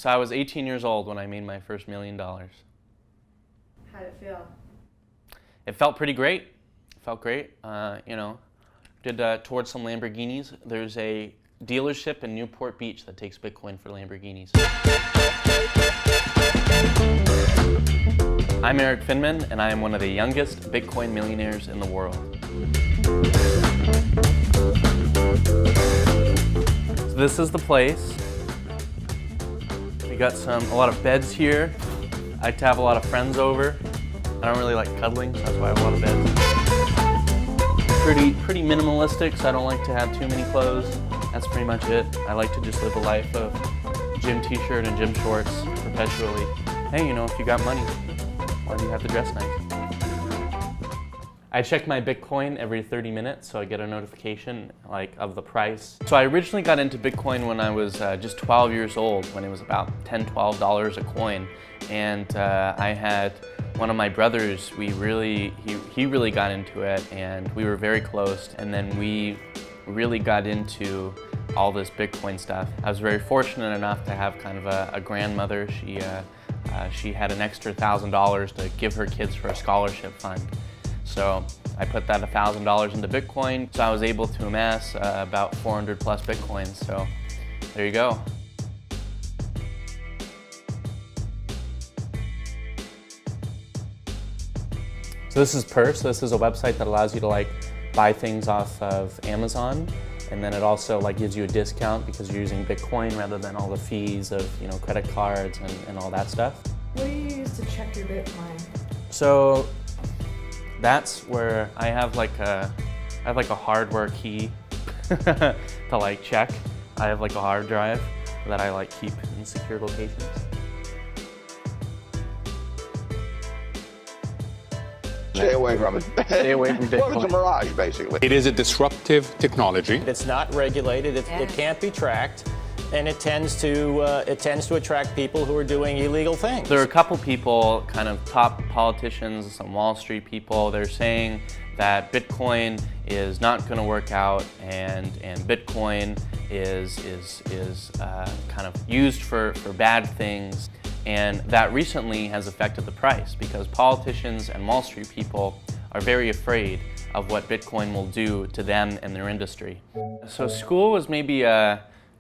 So I was 18 years old when I made my first $1 million. How'd it feel? It felt pretty great. It felt great. You know, did towards some Lamborghinis. There's a dealership in Newport Beach that takes Bitcoin for Lamborghinis. I'm Erik Finman, and I am one of the youngest Bitcoin millionaires in the world. So this is the place. We got a lot of beds here. I like to have a lot of friends over. I don't really like cuddling, so that's why I have a lot of beds. Pretty minimalistic, so I don't like to have too many clothes. That's pretty much it. I like to just live a life of gym t-shirt and gym shorts perpetually. Hey, you know, if you got money, why do you have to dress nice? I check my Bitcoin every 30 minutes, so I get a notification of the price. So I originally got into Bitcoin when I was just 12 years old, when it was about $10, $12 a coin. And I had one of my brothers, he really got into it, and we were very close. And then we really got into all this Bitcoin stuff. I was very fortunate enough to have kind of a grandmother. She had an extra $1,000 to give her kids for a scholarship fund. So I put that $1,000 into Bitcoin, so I was able to amass about 400 plus Bitcoins. So there you go. So this is Purse. This is a website that allows you to buy things off of Amazon, and then it also gives you a discount because you're using Bitcoin rather than all the fees of credit cards and all that stuff. What do you use to check your Bitcoin? So that's where I have a hardware key to check. I have a hard drive that I keep in secure locations. Stay away from it. Stay away from Bitcoin. Well, it's a mirage, basically. It is a disruptive technology. It's not regulated, it can't be tracked, and it tends to attract people who are doing illegal things. There are a couple people, kind of top politicians, some Wall Street people, they're saying that Bitcoin is not going to work out, and Bitcoin is kind of used for bad things. And that recently has affected the price because politicians and Wall Street people are very afraid of what Bitcoin will do to them and their industry. So school was maybe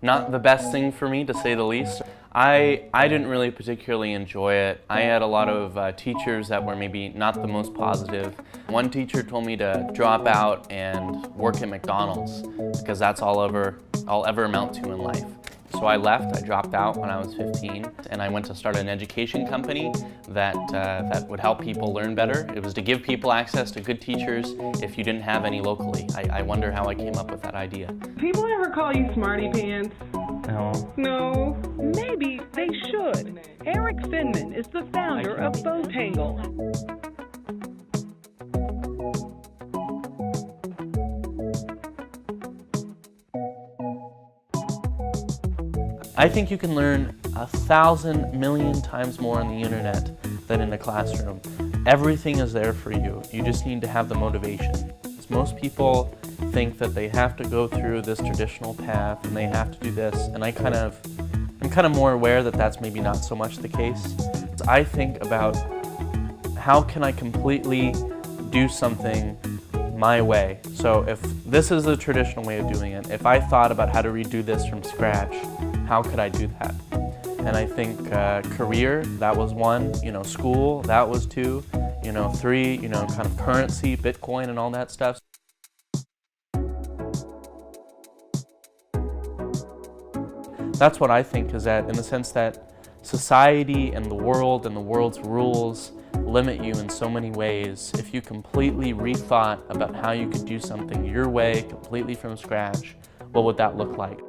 not the best thing for me, to say the least. I didn't really particularly enjoy it. I had a lot of teachers that were maybe not the most positive. One teacher told me to drop out and work at McDonald's because that's all I'll ever amount to in life. So I left, I dropped out when I was 15, and I went to start an education company that would help people learn better. It was to give people access to good teachers if you didn't have any locally. I wonder how I came up with that idea. People ever call you smarty pants? No. No. Maybe they should. Erik Finman is the founder of Botangle. I think you can learn 1,000 million times more on the internet than in a classroom. Everything is there for you. You just need to have the motivation. Most people think that they have to go through this traditional path and they have to do this, and I'm kind of more aware that that's maybe not so much the case. I think about how can I completely do something my way. So if this is the traditional way of doing it, if I thought about how to redo this from scratch, how could I do that? And I think career, that was one, school, that was two, three, kind of currency, Bitcoin and all that stuff. That's what I think is that, in the sense that society and the world's rules limit you in so many ways. If you completely rethought about how you could do something your way, completely from scratch, what would that look like?